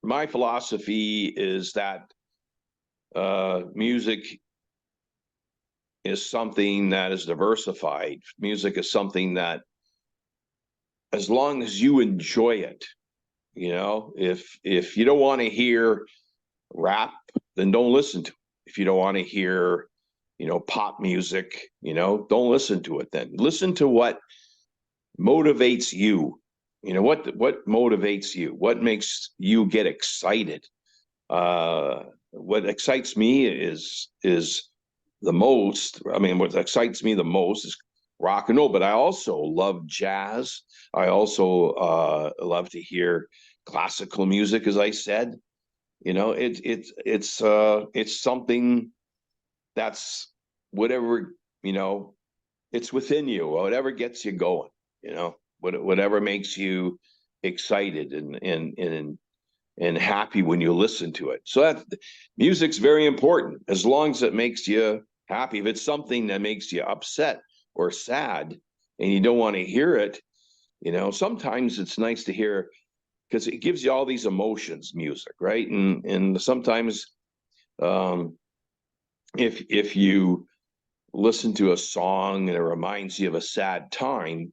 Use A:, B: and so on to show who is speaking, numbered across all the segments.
A: my philosophy is that music is something that is diversified. Music is something that, as long as you enjoy it, if you don't want to hear rap, then don't listen to it. If you don't want to hear, pop music, don't listen to it. Then listen to what motivates you. What motivates you? What makes you get excited? What excites me is the most. I mean, what excites me the most is rock and roll, but I also love jazz. I also love to hear classical music, as I said. It's something that's whatever, it's within you, whatever gets you going, whatever makes you excited and happy when you listen to it. So that music's very important, as long as it makes you happy. If it's something that makes you upset or sad and you don't want to hear it, sometimes it's nice to hear, because it gives you all these emotions, music, right? And sometimes if you listen to a song and it reminds you of a sad time,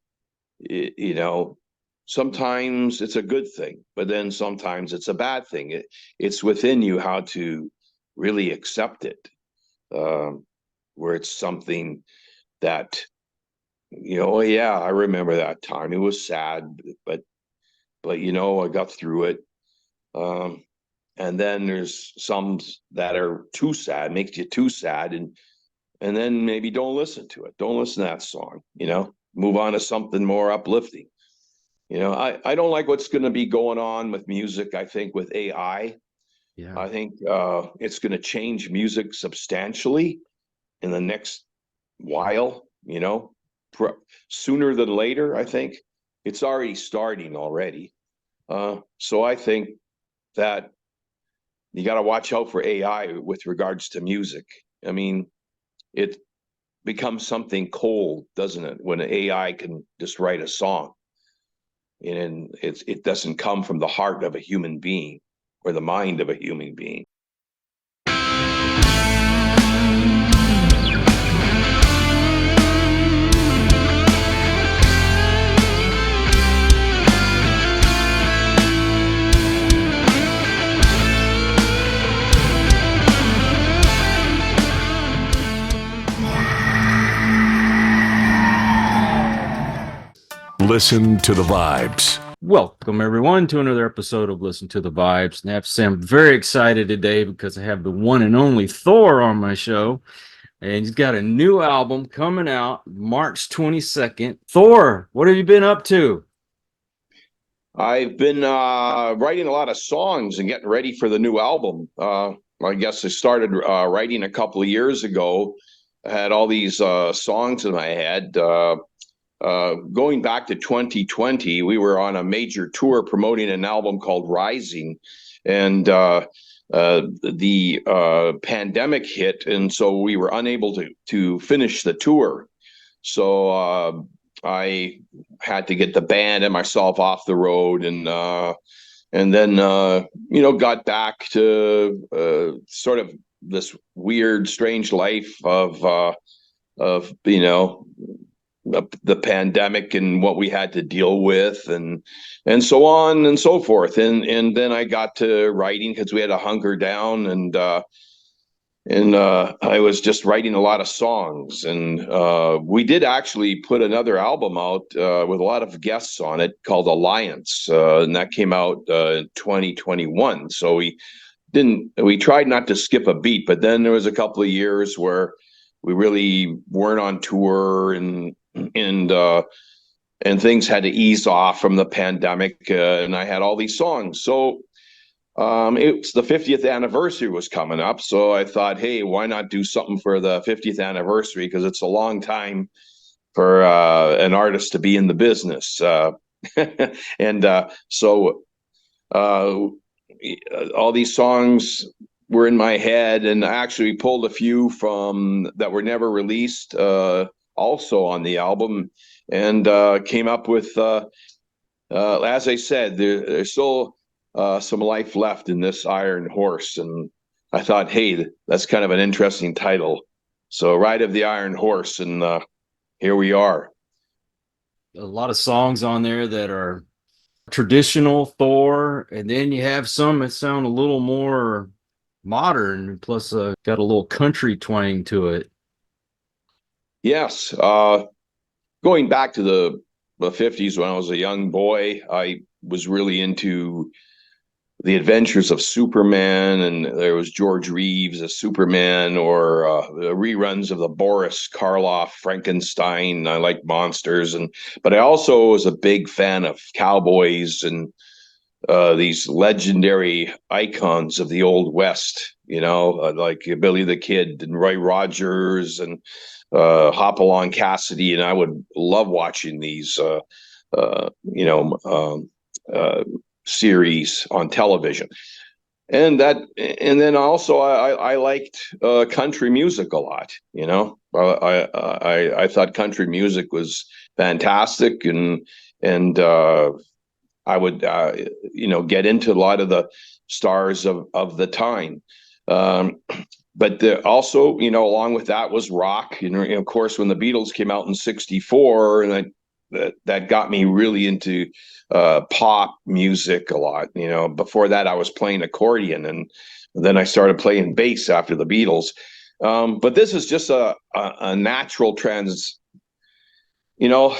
A: sometimes it's a good thing, but then sometimes it's a bad thing. It's within you how to really accept it, where it's something that, oh yeah, I remember that time. It was sad, but I got through it. And then there's some that are too sad, makes you too sad, and then maybe don't listen to it. Don't listen to that song. Move on to something more uplifting. I don't like what's going to be going on with music. I think with AI,
B: Yeah.
A: I think it's going to change music substantially in the next while. Sooner than later. I think it's already starting already. So I think that you got to watch out for AI with regards to music. I mean, it becomes something cold, doesn't it? When AI can just write a song, and it doesn't come from the heart of a human being or the mind of a human being.
C: Listen to the Vibes.
B: Welcome, everyone, to another episode of Listen to the Vibes. And I have to say, I'm very excited today because I have the one and only Thor on my show. And he's got a new album coming out March 22nd. Thor, what have you been up to?
A: I've been writing a lot of songs and getting ready for the new album. I guess I started writing a couple of years ago. I had all these songs in my head. Going back to 2020, we were on a major tour promoting an album called Rising, and the pandemic hit, and so we were unable to finish the tour. So I had to get the band and myself off the road, and then got back to sort of this weird, strange life of the pandemic and what we had to deal with, and so on and so forth. And then I got to writing because we had to hunker down, and I was just writing a lot of songs. And we did actually put another album out with a lot of guests on it called Alliance, and that came out in 2021. So we tried not to skip a beat, but then there was a couple of years where we really weren't on tour, and things had to ease off from the pandemic, and I had all these songs. So it's the 50th anniversary was coming up, so I thought, hey, why not do something for the 50th anniversary, because it's a long time for an artist to be in the business. And so all these songs were in my head, and I actually pulled a few from that were never released also on the album, and came up with, as I said, there's still some life left in this iron horse. And I thought, hey, that's kind of an interesting title. So Ride of the Iron Horse, and here we are.
B: A lot of songs on there that are traditional Thor, and then you have some that sound a little more modern, plus got a little country twang to it.
A: Yes, going back to the 50s when I was a young boy, I was really into the Adventures of Superman, and there was George Reeves as Superman, or reruns of the Boris Karloff Frankenstein. I like monsters, but I also was a big fan of cowboys and these legendary icons of the Old West. Like Billy the Kid and Roy Rogers and Hopalong Cassidy, and I would love watching these. Uh, you know. Series on television, and then also I liked country music a lot. I thought country music was fantastic, and I would get into a lot of the stars of the time. But also, along with that was rock. Of course, when the Beatles came out in '64, and that got me really into pop music a lot. Before that, I was playing accordion, and then I started playing bass after the Beatles. But this is just a natural you know,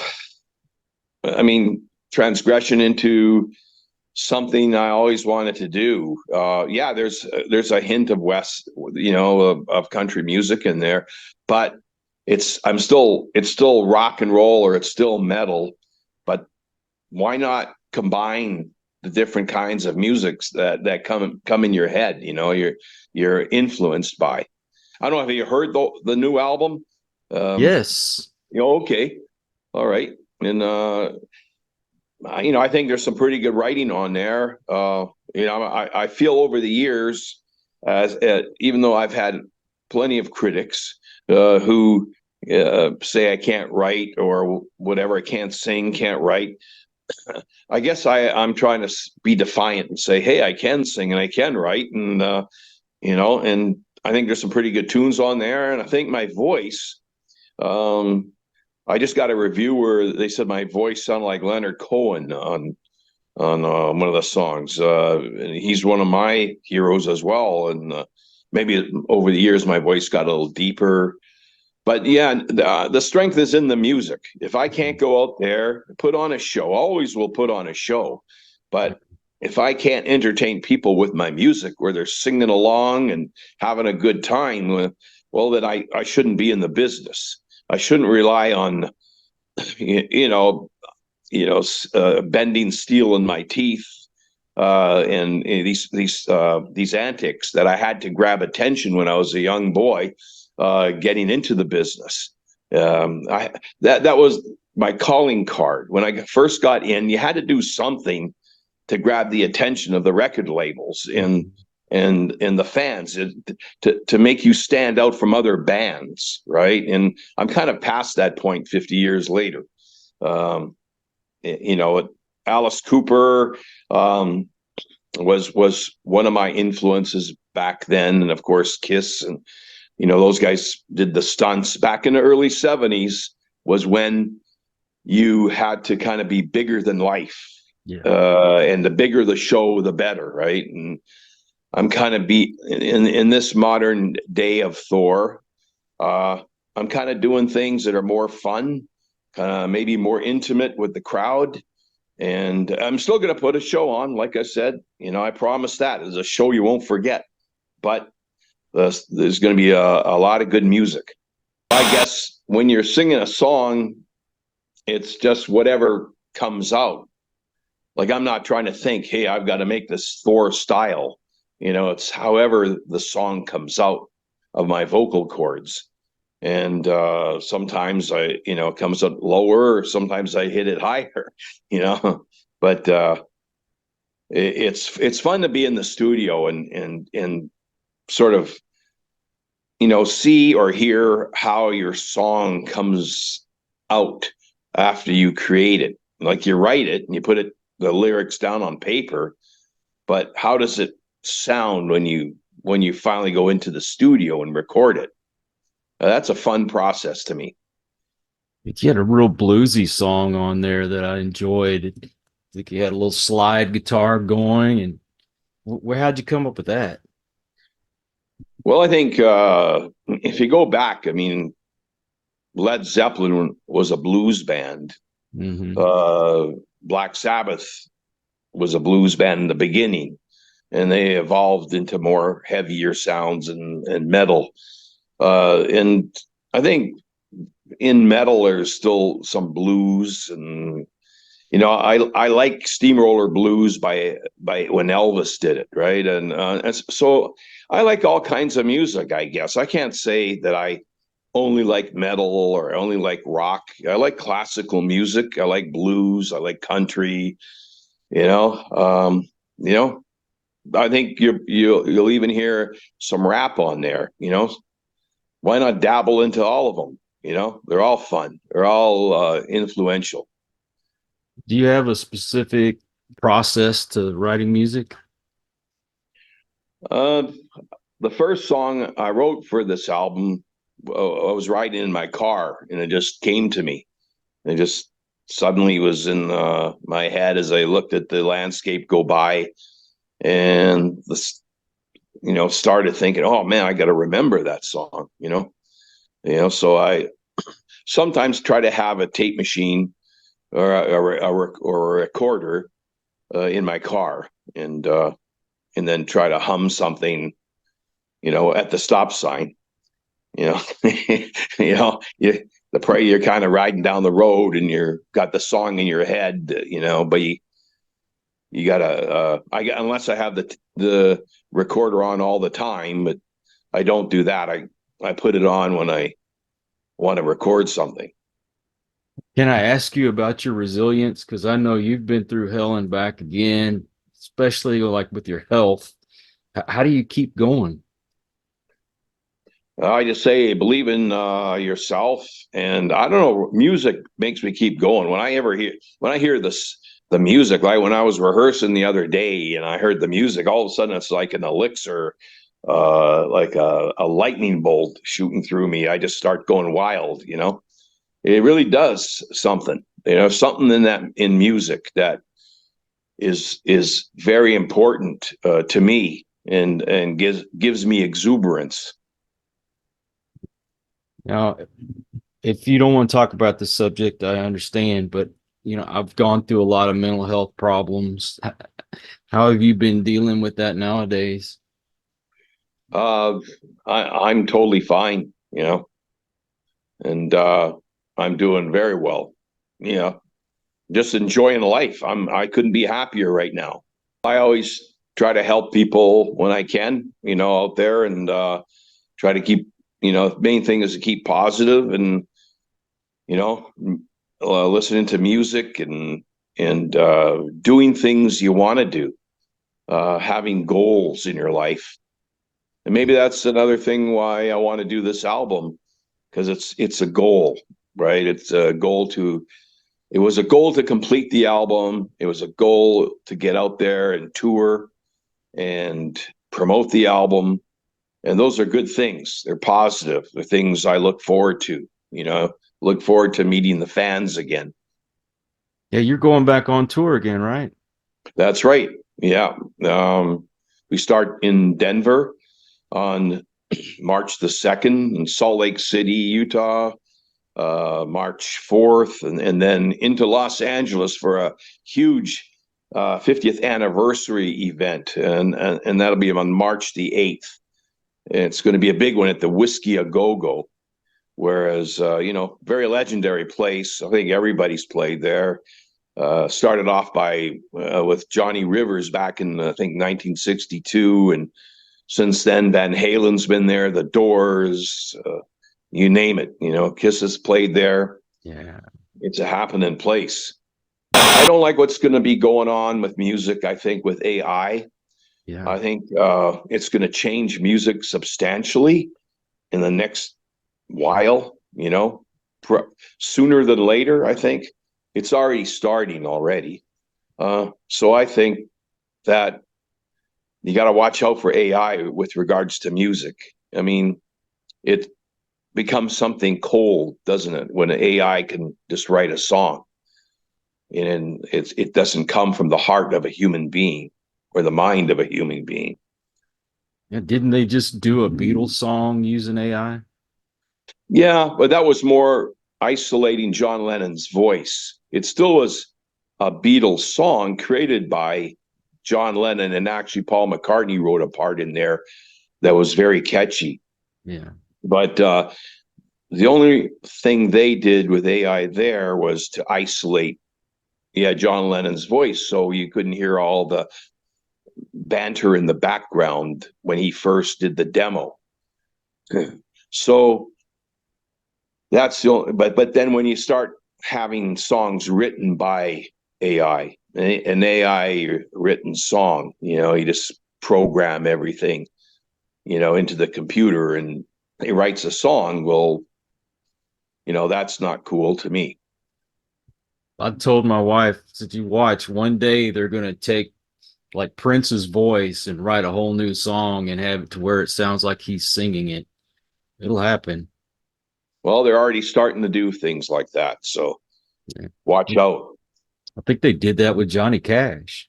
A: transgression into something I always wanted to do. Yeah, there's a hint of West, of country music in there, but it's still rock and roll, or it's still metal. But why not combine the different kinds of musics that come in your head? You're influenced by. I don't know. Have you heard the new album?
B: Yes.
A: Okay, all right, and I think there's some pretty good writing on there. I feel over the years, as even though I've had plenty of critics who say I can't write or whatever, I can't sing, can't write. I guess I'm trying to be defiant and say, hey, I can sing and I can write, and and I think there's some pretty good tunes on there, and I think my voice. I just got a review where they said my voice sounded like Leonard Cohen on one of the songs. And he's one of my heroes as well, and maybe over the years my voice got a little deeper. But yeah, the strength is in the music. If I can't go out there, put on a show, always will put on a show. But if I can't entertain people with my music, where they're singing along and having a good time, well, then I shouldn't be in the business. I shouldn't rely on, bending steel in my teeth, and these antics that I had to grab attention when I was a young boy, getting into the business. That was my calling card when I first got in. You had to do something to grab the attention of the record labels and the fans, to make you stand out from other bands, right? And I'm kind of past that point 50 years later. Alice Cooper was one of my influences back then, and of course Kiss, and those guys did the stunts back in the early '70s. Was when you had to kind of be bigger than life, yeah. And the bigger the show, the better, right? And I'm kind of in this modern day of Thor. I'm kind of doing things that are more fun, maybe more intimate with the crowd. And I'm still going to put a show on. Like I said, I promise that it's a show you won't forget. But there's going to be a lot of good music. I guess when you're singing a song, it's just whatever comes out. Like, I'm not trying to think, hey, I've got to make this Thor style. It's however the song comes out of my vocal cords. And sometimes it comes up lower, or sometimes I hit it higher, but it's fun to be in the studio and sort of, see or hear how your song comes out after you create it. Like, you write it and you put the lyrics down on paper, but how does it sound when you finally go into the studio and record it? That's a fun process to me.
B: You had a real bluesy song on there that I enjoyed. I think you had a little slide guitar going, and how'd you come up with that?
A: Well, I think if you go back, I mean, Led Zeppelin was a blues band.
B: Hmm.
A: Uh, Black Sabbath was a blues band in the beginning, and they evolved into more heavier sounds and metal. And I think in metal there's still some blues, and I like Steamroller Blues by when Elvis did it, right? And so I like all kinds of music. I guess I can't say that I only like metal or only like rock. I like classical music. I like blues. I like country. You know, um, you know. I think you'll even hear some rap on there. Why not dabble into all of them? They're all fun. They're all influential.
B: Do you have a specific process to writing music?
A: Uh, the first song I wrote for this album, I was riding in my car, and it just came to me. It just suddenly was in my head as I looked at the landscape go by, and started thinking, oh man, I got to remember that song. So I sometimes try to have a tape machine or a recorder in my car, and then try to hum something, at the stop sign. you know you're kind of riding down the road and you're got the song in your head, but you gotta unless I have the recorder on all the time, but I don't do that. I put it on when I want to record something.
B: Can I ask you about your resilience? Because I know you've been through hell and back again, especially like with your health. How do you keep going?
A: I just say believe in yourself, and I don't know. Music makes me keep going. When I hear the music, like when I was rehearsing the other day, and I heard the music, all of a sudden it's like an elixir, like a lightning bolt shooting through me. I just start going wild. It really does something. Something in music that is very important to me, and gives me exuberance.
B: Now, if you don't want to talk about this subject, I understand, but I've gone through a lot of mental health problems. How have you been dealing with that nowadays?
A: Uh, I'm totally fine, and I'm doing very well. You know, just enjoying life. I couldn't be happier right now. I always try to help people when I can, out there, and try to keep, the main thing is to keep positive, and you know, listening to music, and doing things you want to do, having goals in your life. And maybe that's another thing why I want to do this album, because it's a goal, right? It was a goal to complete the album. It was a goal to get out there and tour and promote the album. And those are good things. They're positive. They're things I look forward to, look forward to meeting the fans again.
B: Yeah, you're going back on tour again, right?
A: That's right. Yeah. We start in Denver on March the 2nd, in Salt Lake City, Utah, March 4th, and then into Los Angeles for a huge 50th anniversary event. And that'll be on March the 8th. It's going to be a big one at the Whiskey A Go Go, whereas, very legendary place. I think everybody's played there. Started off with Johnny Rivers back in, I think, 1962, and since then Van Halen's been there, the Doors, you name it. Kiss has played there.
B: Yeah.
A: It's a happening place. I don't like what's going to be going on with music. I think with AI,
B: Yeah.
A: I think it's going to change music substantially in the next while. Sooner than later. I think it's already starting already. So I think that you got to watch out for AI with regards to music. I mean, it becomes something cold, doesn't it? When an AI can just write a song, and it doesn't come from the heart of a human being or the mind of a human being.
B: Yeah, didn't they just do a Beatles song using AI?
A: Yeah, but that was more isolating John Lennon's voice. It still was a Beatles song created by John Lennon, and actually Paul McCartney wrote a part in there that was very catchy.
B: Yeah.
A: But the only thing they did with AI there was to isolate, yeah, John Lennon's voice, so you couldn't hear all the banter in the background when he first did the demo. So that's the only, but then when you start having songs written by AI, an AI written song, you just program everything, into the computer and it writes a song. Well, that's not cool to me.
B: I told my wife, said you watch, one day they're going to take like Prince's voice and write a whole new song and have it to where it sounds like he's singing it. It'll happen.
A: Well, they're already starting to do things like that. So
B: Yeah.
A: watch out.
B: I think they did that with Johnny Cash.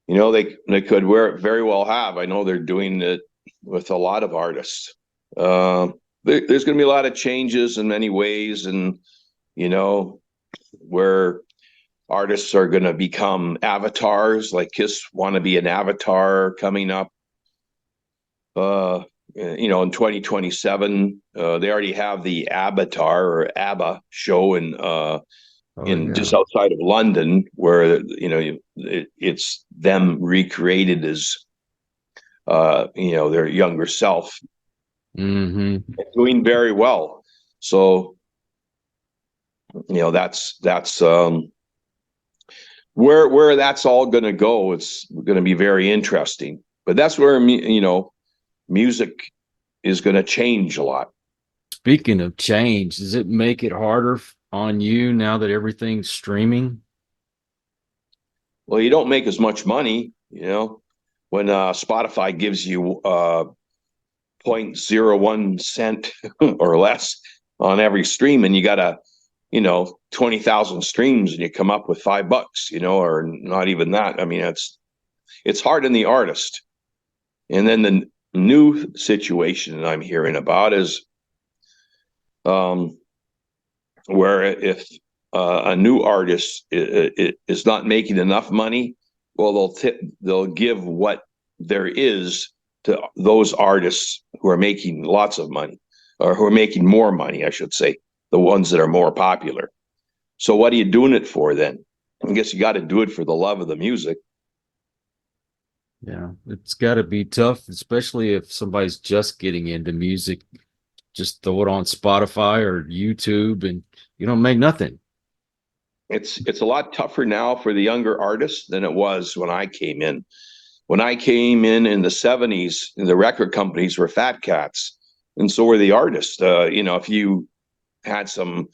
A: They could very well have. I know they're doing it with a lot of artists. There's going to be a lot of changes in many ways, and where artists are going to become avatars, like Kiss want to be an avatar coming up. In 2027, they already have the Avatar or ABBA show in just outside of London, where it's them recreated as their younger self,
B: Mm-hmm.
A: doing very well. So that's where that's all going to go. It's going to be very interesting. But that's where music is going to change a lot.
B: Speaking of change, does it make it harder on you now that everything's streaming?
A: Well, you don't make as much money, when Spotify gives you 0.01 cent or less on every stream, and you got 20,000 streams, and you come up with $5, or not even that. I mean, it's hard on the artist. And then the new situation that I'm hearing about is where if a new artist is not making enough money, well, they'll give what there is to those artists who are making lots of money, or who are making more money, I should say, the ones that are more popular. So what are you doing it for then? I guess you got to do it for the love of the music.
B: Yeah, it's got to be tough, especially if somebody's just getting into music. Just throw it on Spotify or YouTube and you don't make nothing.
A: It's a lot tougher now for the younger artists than it was when I came in. When I came in the 70s, the record companies were fat cats, and so were the artists. If you had some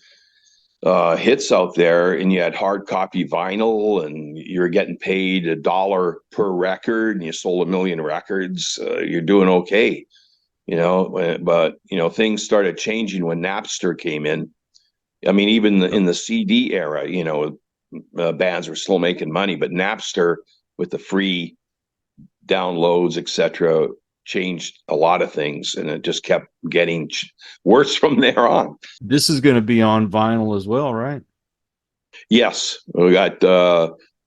A: hits out there and you had hard copy vinyl and you're getting paid $1 per record and you sold 1 million records, you're doing okay. But things started changing when Napster came in. I mean, even in the CD era, bands were still making money, but Napster with the free downloads, etc., changed a lot of things, and it just kept getting worse from there on.
B: This is going to be on vinyl as well, right?
A: Yes, we got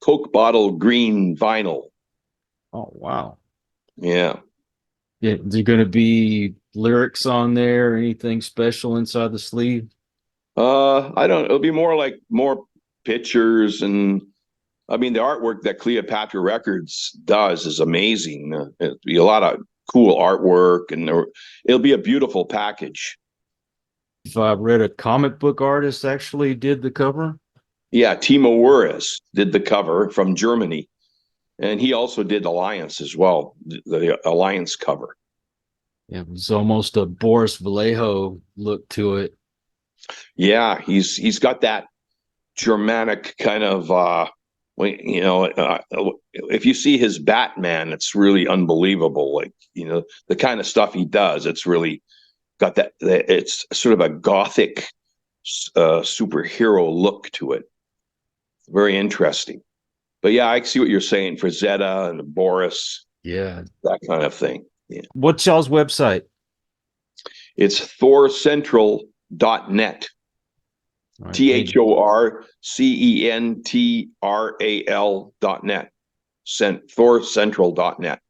A: Coke bottle green vinyl.
B: Oh, wow.
A: Yeah.
B: Yeah, is there going to be lyrics on there, anything special inside the sleeve?
A: I don't. It'll be more pictures, and I mean the artwork that Cleopatra Records does is amazing. It'll be a lot of cool artwork, and it'll be a beautiful package.
B: If I read a comic book artist actually did the cover.
A: Yeah, Timo Wuerz did the cover from Germany, and he also did Alliance as well, the Alliance cover.
B: Yeah, it was almost a Boris Vallejo look to it.
A: Yeah, he's got that Germanic kind of if you see his Batman, it's really unbelievable. Like, the kind of stuff he does, it's really got it's sort of a gothic superhero look to it. Very interesting. But yeah, I see what you're saying for Zeta and Boris,
B: Yeah.
A: that kind of thing. Yeah.
B: What's y'all's website?
A: It's thorcentral.net.
B: All right,
A: THORCENTRAL.net. Thorcentral.net.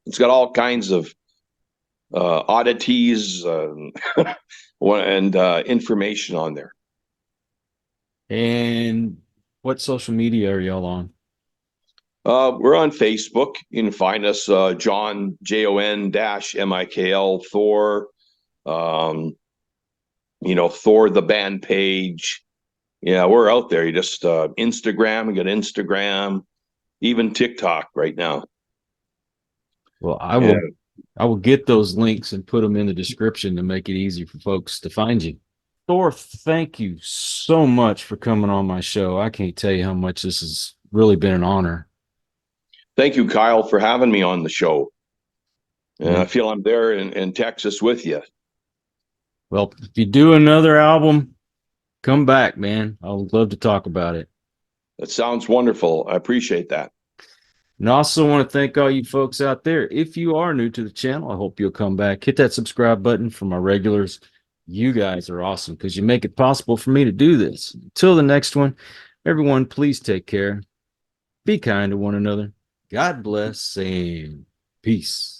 A: It's got all kinds of oddities and information on there.
B: And what social media are y'all on?
A: We're on Facebook. You can find us, John, JON-MIKL, Thor, Thor the band page. Yeah, we're out there. You just Instagram, we got Instagram, even TikTok right now.
B: Well, I will get those links and put them in the description to make it easy for folks to find you. Thor, thank you so much for coming on my show. I can't tell you how much this has really been an honor.
A: Thank you, Kyle, for having me on the show. I feel I'm there in Texas with you.
B: Well, if you do another album, come back, man. I would love to talk about it.
A: That sounds wonderful. I appreciate that.
B: And I also want to thank all you folks out there. If you are new to the channel, I hope you'll come back. Hit that subscribe button for my regulars. You guys are awesome because you make it possible for me to do this. Until the next one, everyone, please take care. Be kind to one another. God bless and peace.